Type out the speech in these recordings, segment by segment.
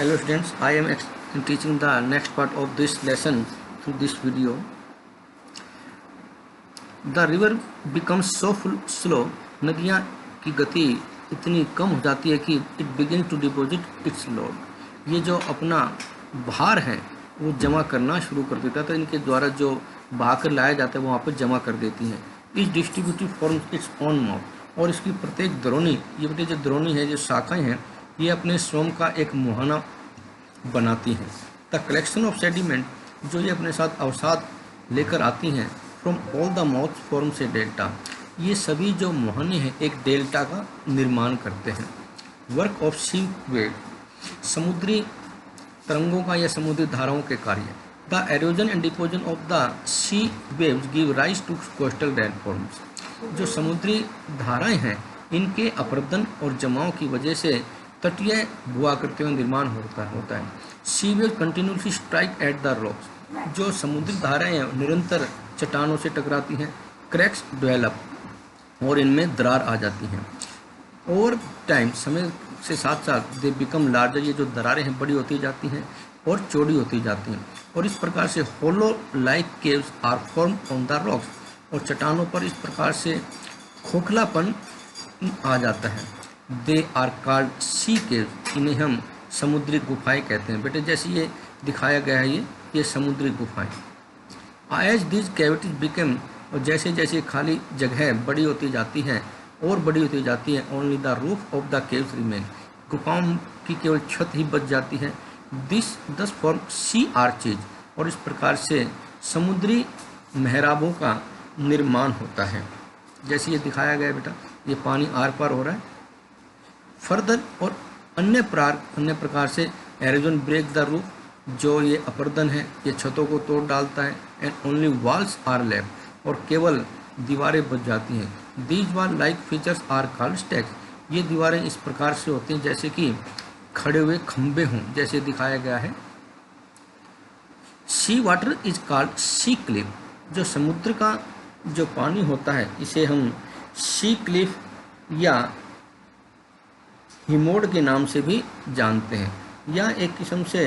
Hello students, I am teaching the next part of this lesson through this video. The river becomes so slow, नदियाँ की गति इतनी कम हो जाती है कि it begins to deposit its load. ये जो अपना भार है वो जमा करना शुरू कर देता है, तो इनके द्वारा जो बहा कर लाया जाता है वो वहाँ पर जमा कर देती हैं. Each distributive forms its own mouth. और इसकी प्रत्येक द्रोणी, ये बेटे जो द्रोणी है, जो शाखाएं हैं, ये अपने स्वयं का एक मुहाना बनाती हैं. द कलेक्शन ऑफ सेडिमेंट, जो ये अपने साथ अवसाद लेकर आती हैं, from all the mouth form से डेल्टा, ये सभी जो मुहाने हैं एक डेल्टा का निर्माण करते हैं. वर्क ऑफ सी वेव, समुद्री तरंगों का या समुद्री धाराओं के कार्य. The erosion and deposition of the sea waves give rise to coastal landforms, जो समुद्री धाराएं हैं इनके अपरदन और जमाव की वजह से तटीय भूआकृतियों का निर्माण होता है. Sea wave continuously strike at the rocks, जो समुद्री धाराएं हैं निरंतर चट्टानों से टकराती हैं. क्रैक्स डेवलप, और इनमें दरार आ जाती हैं. ओवर टाइम, समय से साथ साथ दे बिकम लार्जर, ये जो दरारें हैं बड़ी होती जाती हैं और चौड़ी होती जाती हैं. और इस प्रकार से hollow like caves are form on the rocks, और चट्टानों पर इस प्रकार से खोखलापन आ जाता है. दे आर कॉल्ड सी केव, इन्हें हम समुद्री गुफाएं कहते हैं. बेटे जैसे ये दिखाया गया है, ये समुद्री गुफाएं. एज दिस कैविटीज बिकम, और जैसे जैसे खाली जगह बड़ी होती जाती हैं और बड़ी होती जाती है, only the roof of the caves remain, गुफाओं की केवल छत ही बच जाती है. दस फॉर्म सी आर्चेज, और इस प्रकार से समुद्री मेहराबों का निर्माण होता है. जैसे ये दिखाया गया बेटा, ये पानी आर पार हो रहा है. फर्दर, और अन्य प्रकार से एरोजन ब्रेक द रूफ, जो ये अपरदन है ये छतों को तोड़ डालता है. And only walls are left, और केवल दीवारें बच जाती हैं. These wall like features are called stacks, ये दीवारें इस प्रकार से होती हैं जैसे कि खड़े हुए खंबे हों, जैसे दिखाया गया है. Sea water is called sea cliff, जो समुद्र का जो पानी होता है इसे हम सी क्लिफ या हिमोड के नाम से भी जानते हैं, या एक किस्म से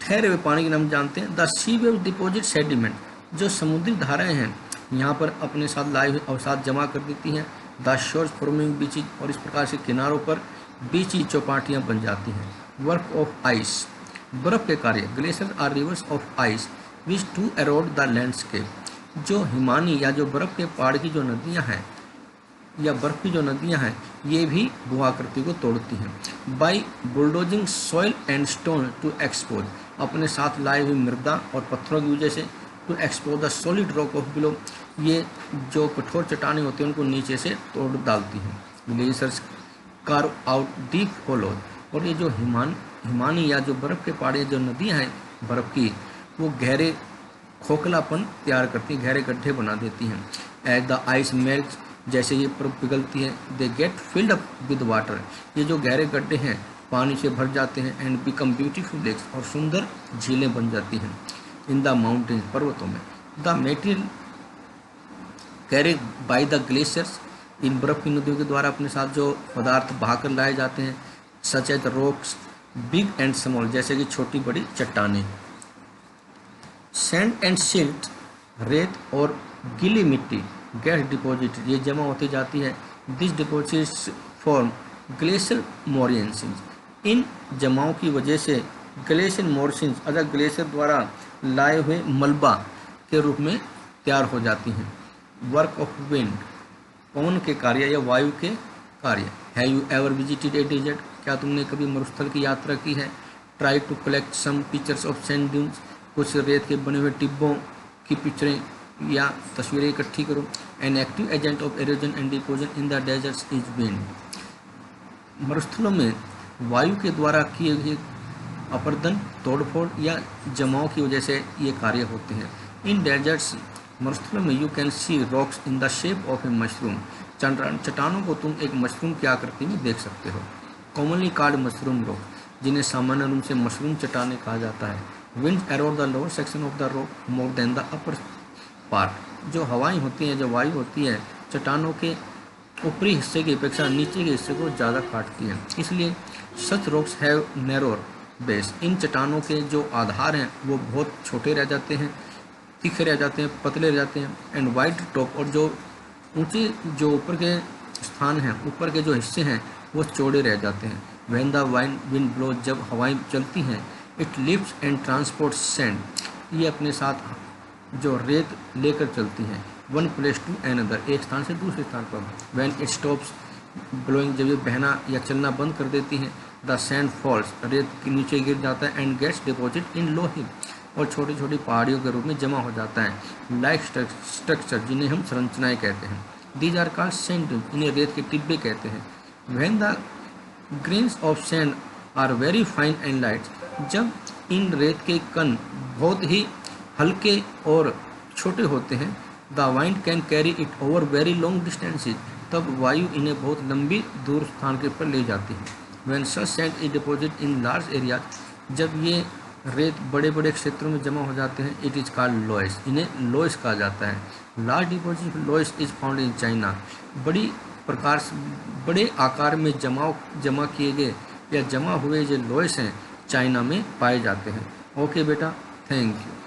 ठहरे हुए पानी के नाम जानते हैं. The sea wave deposit sediment, जो समुद्री धाराएं हैं यहाँ पर अपने साथ लाए हुए अवसाद जमा कर देती हैं. द शोर्स फॉर्मिंग बीचेज, और इस प्रकार से किनारों पर बीची चौपाटियाँ बन जाती हैं. वर्क ऑफ आइस, बर्फ़ के कार्य. Glacier are rivers of ice which to erode the landscape, जो हिमानी या जो बर्फ़ के पहाड़ की जो नदियाँ हैं या बर्फ़ की जो नदियाँ हैं ये भी भूआकृति को तोड़ती हैं. By bulldozing soil and stone to expose, अपने साथ लाए हुए मृदा और पत्थरों की वजह से to expose the solid rock of below, ये जो कठोर चट्टानें होती हैं उनको नीचे से तोड़ डालती हैं. Glaciers carve out deep hollows, और ये जो हिमानी या जो बर्फ़ के पहाड़ जो नदियाँ हैं बर्फ़ की, वो गहरे खोखलापन तैयार करती हैं, गहरे गड्ढे बना देती हैं. एज द आइस मेल्ट्स, जैसे ये बर्फ पिघलती है, they get filled up with water, ये जो गहरे गड्ढे हैं पानी से भर जाते हैं. एंड बिकम ब्यूटीफुल लेक्स, और सुंदर झीलें बन जाती हैं. इन द माउंटेन्स, पर्वतों में. The material carried by the glaciers, इन बर्फ की नदियों के द्वारा अपने साथ जो पदार्थ बहाकर लाए जाते हैं, such as rocks big and small, जैसे कि छोटी बड़ी चट्टानें. सैंड एंड सिल्ट, रेत और गीली मिट्टी, गैस डिपॉजिट, ये जमा होती जाती है. This deposits form glacier moraines, इन जमाओं की वजह से ग्लेशियर मोरेन्स अगर ग्लेशियर द्वारा लाए हुए मलबा के रूप में तैयार हो जाती हैं. वर्क ऑफ विंड, पवन के कार्य या वायु के कार्य. Have you ever visited a desert, क्या तुमने कभी मरुस्थल की यात्रा की है. Try to collect some pictures of sand dunes, कुछ रेत के बने हुए टिब्बों की पिक्चरें या तस्वीरें इकट्ठी करो. An active agent of erosion and deposition in the deserts is wind, मरुस्थलों में वायु के द्वारा किए हुए अपरदन, तोड़फोड़ या जमाव की वजह से ये कार्य होते हैं. इन डेजर्ट्स, मरुस्थलों में you can see rocks in the shape of A mushroom, चट्टानों को तुम एक मशरूम की आकृति में देख सकते हो. कॉमनली कॉल्ड मशरूम रॉक, जिन्हें सामान्य रूप से मशरूम चट्टानें कहा जाता है. Wind arrowed the lower section of the rock more than the upper part, जो हवाएं होती हैं, जो वायु होती है चट्टानों के ऊपरी हिस्से की अपेक्षा नीचे के हिस्से को ज़्यादा काटती है। इसलिए सच रॉक्स हैव नैरोर बेस। इन चट्टानों के जो आधार हैं वो बहुत छोटे रह जाते हैं, तीखे रह जाते हैं, पतले रह जाते हैं। एंड वाइड टॉप, और जो ऊंचे जो ऊपर के स्थान हैं, ऊपर के जो हिस्से हैं वो चौड़े रह जाते हैं। व्हेन द विंड ब्लो, जब हवाएं चलती हैं, it lifts and transport sand, ये अपने साथ जो रेत लेकर चलती हैं। वन प्लेस टू अनदर, एक स्थान से दूसरे स्थान पर। व्हेन इट स्टॉप्स ब्लोइंग, जब ये बहना या चलना बंद कर देती हैं, द सैंड फॉल्स, रेत के नीचे गिर जाता है। एंड गेट्स डिपॉजिट इन लो हिल, और छोटी छोटी पहाड़ियों के रूप में जमा हो जाता है। लाइक स्ट्रक्चर, जिन्हें हम संरचनाएं कहते हैं। These are called sand dune, इन्हें रेत के टिब्बे कहते हैं। When the grains of sand are very fine and light, जब इन रेत के कण बहुत ही हल्के और छोटे होते हैं, the wind can carry it over very long distances, तब वायु इन्हें बहुत लंबी दूर स्थान के पर ले जाती है। When such sand is deposit in large area, जब ये रेत बड़े बड़े क्षेत्रों में जमा हो जाते हैं, इट इज़ कॉल्ड लोइस, इन्हें लोइस कहा जाता है। Large deposit loess is found in China, बड़ी प्रकार से बड़े आकार में जमा किए गए या जमा हुए जो लोइस हैं चाइना में पाए जाते हैं। ओके बेटा, थैंक यू।